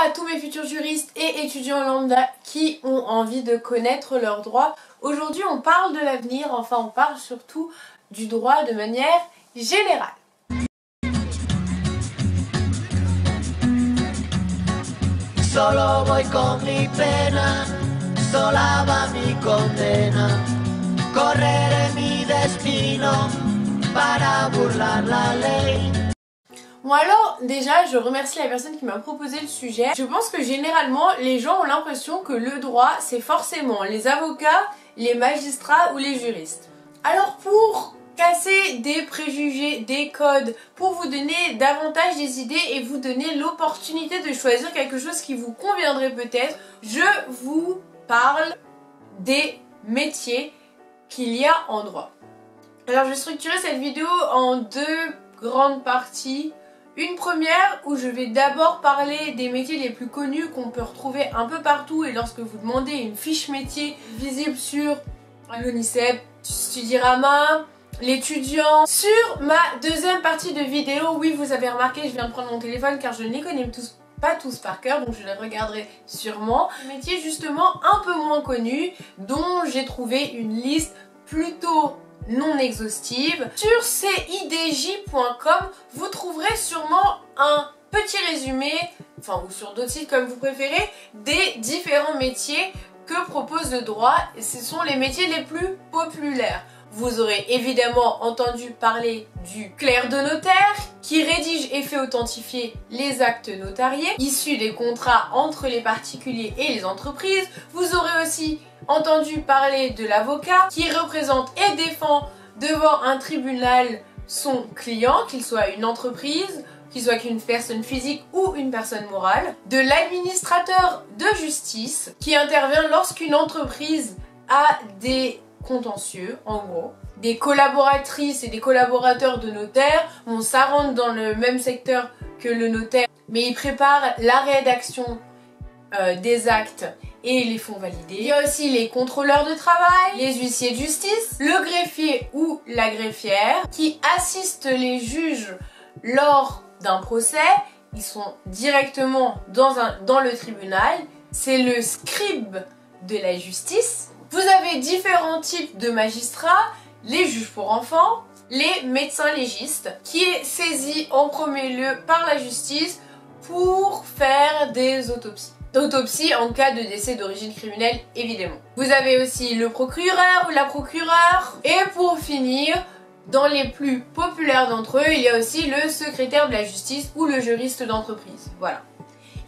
à tous mes futurs juristes et étudiants lambda qui ont envie de connaître leurs droits. Aujourd'hui on parle de l'avenir, enfin on parle surtout du droit de manière générale. Solo voy con mi pena, sola va mi condena. Correré mi destino para burlar la ley. Bon alors déjà je remercie la personne qui m'a proposé le sujet. Je pense que généralement les gens ont l'impression que le droit c'est forcément les avocats, les magistrats ou les juristes. Alors pour casser des préjugés, des codes, pour vous donner davantage des idées et vous donner l'opportunité de choisir quelque chose qui vous conviendrait peut-être, je vous parle des métiers qu'il y a en droit. Alors je vais structurer cette vidéo en deux grandes parties. Une première où je vais d'abord parler des métiers les plus connus qu'on peut retrouver un peu partout et lorsque vous demandez une fiche métier visible sur l'ONICEP, Studirama, l'étudiant. Sur ma deuxième partie de vidéo, oui vous avez remarqué, je viens de prendre mon téléphone car je ne les connais pas tous par cœur, donc je les regarderai sûrement. Métiers justement un peu moins connus dont j'ai trouvé une liste plutôt non exhaustive. Sur cidj.com, vous trouverez sûrement un petit résumé, enfin ou sur d'autres sites comme vous préférez, des différents métiers que propose le droit. Et ce sont les métiers les plus populaires. Vous aurez évidemment entendu parler du clerc de notaire qui rédige et fait authentifier les actes notariés issus des contrats entre les particuliers et les entreprises. Vous aurez aussi entendu parler de l'avocat qui représente et défend devant un tribunal son client, qu'il soit une entreprise, qu'il soit qu'une personne physique ou une personne morale. De l'administrateur de justice qui intervient lorsqu'une entreprise a des contentieux, en gros. Des collaboratrices et des collaborateurs de notaires, bon ça rentre dans le même secteur que le notaire, mais ils préparent la rédaction des actes et les font valider. Il y a aussi les contrôleurs de travail, les huissiers de justice, le greffier ou la greffière qui assistent les juges lors d'un procès. Ils sont directement dans le tribunal. C'est le scribe de la justice. Vous avez différents types de magistrats, les juges pour enfants, les médecins légistes, qui est saisi en premier lieu par la justice pour faire des autopsies. Autopsie en cas de décès d'origine criminelle, évidemment. Vous avez aussi le procureur ou la procureure. Et pour finir, dans les plus populaires d'entre eux, il y a aussi le secrétaire de la justice ou le juriste d'entreprise. Voilà.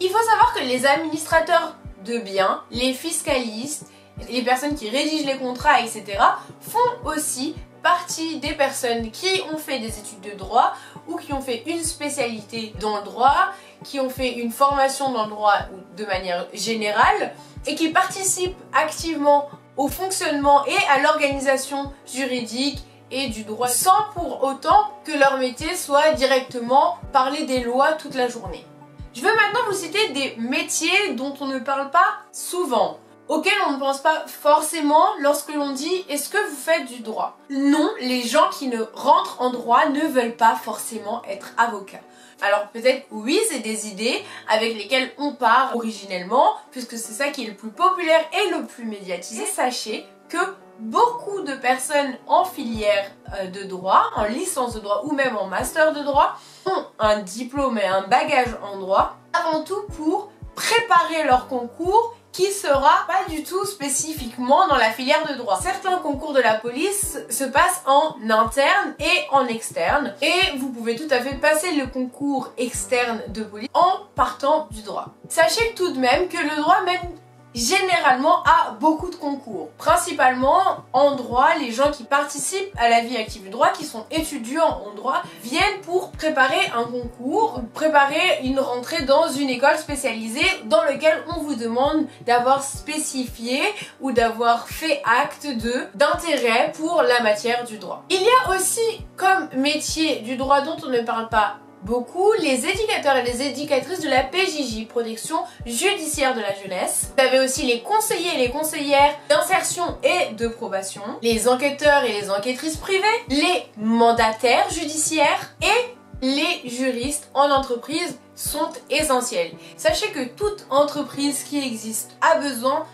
Il faut savoir que les administrateurs de biens, les fiscalistes, les personnes qui rédigent les contrats, etc. font aussi partie des personnes qui ont fait des études de droit ou qui ont fait une spécialité dans le droit, qui ont fait une formation dans le droit de manière générale et qui participent activement au fonctionnement et à l'organisation juridique et du droit sans pour autant que leur métier soit directement parler des lois toute la journée. Je veux maintenant vous citer des métiers dont on ne parle pas souvent, auxquels on ne pense pas forcément lorsque l'on dit « est-ce que vous faites du droit ?» Non, les gens qui ne rentrent en droit ne veulent pas forcément être avocats. Alors peut-être oui, c'est des idées avec lesquelles on part originellement, puisque c'est ça qui est le plus populaire et le plus médiatisé. Sachez que beaucoup de personnes en filière de droit, en licence de droit ou même en master de droit, ont un diplôme et un bagage en droit, avant tout pour préparer leur concours qui sera pas du tout spécifiquement dans la filière de droit. Certains concours de la police se passent en interne et en externe et vous pouvez tout à fait passer le concours externe de police en partant du droit. Sachez tout de même que le droit mène généralement à beaucoup de concours. Principalement en droit, les gens qui participent à la vie active du droit, qui sont étudiants en droit, viennent pour préparer un concours, préparer une rentrée dans une école spécialisée dans laquelle on vous demande d'avoir spécifié ou d'avoir fait acte d'intérêt pour la matière du droit. Il y a aussi comme métier du droit dont on ne parle pas beaucoup, les éducateurs et les éducatrices de la PJJ, protection judiciaire de la jeunesse. Vous avez aussi les conseillers et les conseillères d'insertion et de probation, les enquêteurs et les enquêtrices privées, les mandataires judiciaires et les juristes en entreprise sont essentiels. Sachez que toute entreprise qui existe a besoin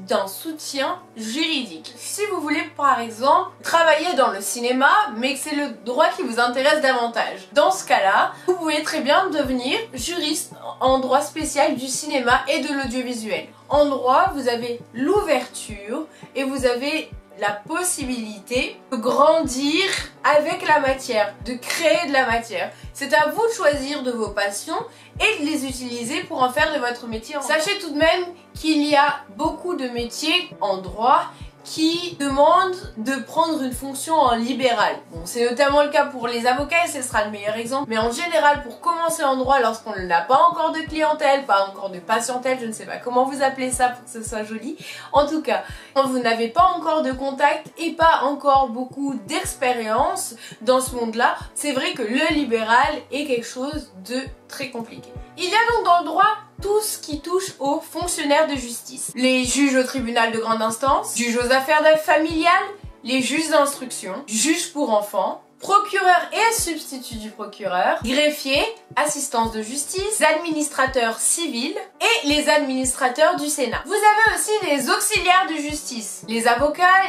d'un soutien juridique. Si vous voulez par exemple travailler dans le cinéma mais que c'est le droit qui vous intéresse davantage, dans ce cas-là, vous pouvez très bien devenir juriste en droit spécial du cinéma et de l'audiovisuel. En droit, vous avez l'ouverture et vous avez la possibilité de grandir avec la matière, de créer de la matière. C'est à vous de choisir de vos passions et de les utiliser pour en faire de votre métier. Sachez tout de même qu'il y a beaucoup de métiers en droit qui demandent de prendre une fonction en libéral. Bon, c'est notamment le cas pour les avocats et ce sera le meilleur exemple. Mais en général, pour commencer en droit, lorsqu'on n'a pas encore de clientèle, pas encore de patientèle, je ne sais pas comment vous appelez ça pour que ce soit joli. En tout cas, quand vous n'avez pas encore de contact et pas encore beaucoup d'expérience dans ce monde-là, c'est vrai que le libéral est quelque chose de très compliqué. Il y a donc dans le droit tout ce qui touche aux fonctionnaires de justice. Les juges au tribunal de grande instance, juges aux affaires familiales, les juges d'instruction, juges pour enfants, procureur et substitut du procureur, greffier, assistance de justice, administrateurs civils et les administrateurs du Sénat. Vous avez aussi les auxiliaires de justice, les avocats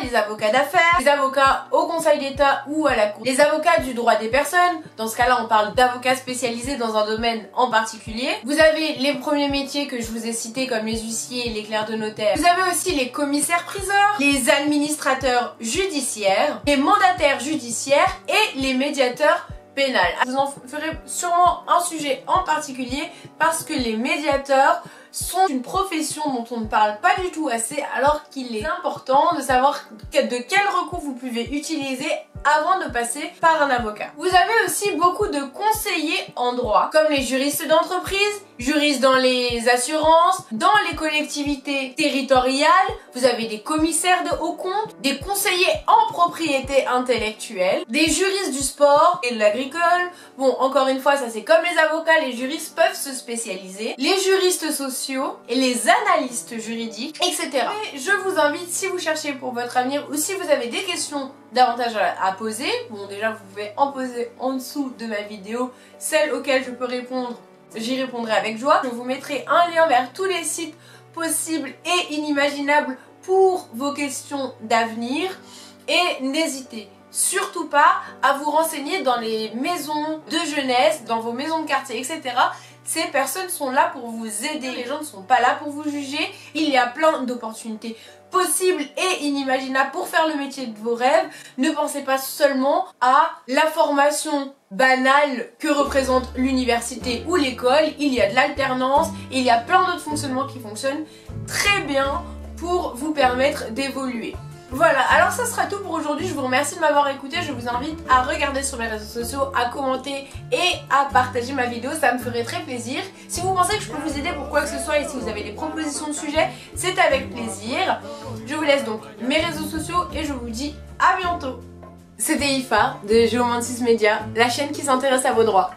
d'affaires, les avocats au Conseil d'État ou à la Cour, les avocats du droit des personnes, dans ce cas-là on parle d'avocats spécialisés dans un domaine en particulier. Vous avez les premiers métiers que je vous ai cités comme les huissiers et les clercs de notaire. Vous avez aussi les commissaires-priseurs, les administrateurs judiciaires, les mandataires judiciaires et les médiateurs pénals. Vous en ferez sûrement un sujet en particulier parce que les médiateurs sont une profession dont on ne parle pas du tout assez, alors qu'il est important de savoir de quel recours vous pouvez utiliser avant de passer par un avocat. Vous avez aussi beaucoup de conseillers en droit, comme les juristes d'entreprise, juristes dans les assurances, dans les collectivités territoriales, vous avez des commissaires de haut compte, des conseillers en propriété intellectuelle, des juristes du sport et de l'agricole. Bon, encore une fois, ça c'est comme les avocats, les juristes peuvent se spécialiser, les juristes sociaux et les analystes juridiques, etc. Et je vous invite, si vous cherchez pour votre avenir ou si vous avez des questions davantage à poser, bon déjà vous pouvez en poser en dessous de ma vidéo, celles auxquelles je peux répondre, j'y répondrai avec joie. Je vous mettrai un lien vers tous les sites possibles et inimaginables pour vos questions d'avenir et n'hésitez surtout pas à vous renseigner dans les maisons de jeunesse, dans vos maisons de quartier, etc. Ces personnes sont là pour vous aider, les gens ne sont pas là pour vous juger. Il y a plein d'opportunités possibles et inimaginables pour faire le métier de vos rêves. Ne pensez pas seulement à la formation banale que représente l'université ou l'école. Il y a de l'alternance, il y a plein d'autres fonctionnements qui fonctionnent très bien pour vous permettre d'évoluer. Voilà, alors ça sera tout pour aujourd'hui. Je vous remercie de m'avoir écouté. Je vous invite à regarder sur mes réseaux sociaux, à commenter et à partager ma vidéo. Ça me ferait très plaisir. Si vous pensez que je peux vous aider pour quoi que ce soit et si vous avez des propositions de sujets, c'est avec plaisir. Je vous laisse donc mes réseaux sociaux et je vous dis à bientôt. C'était Ifa de Geomantis Media, la chaîne qui s'intéresse à vos droits.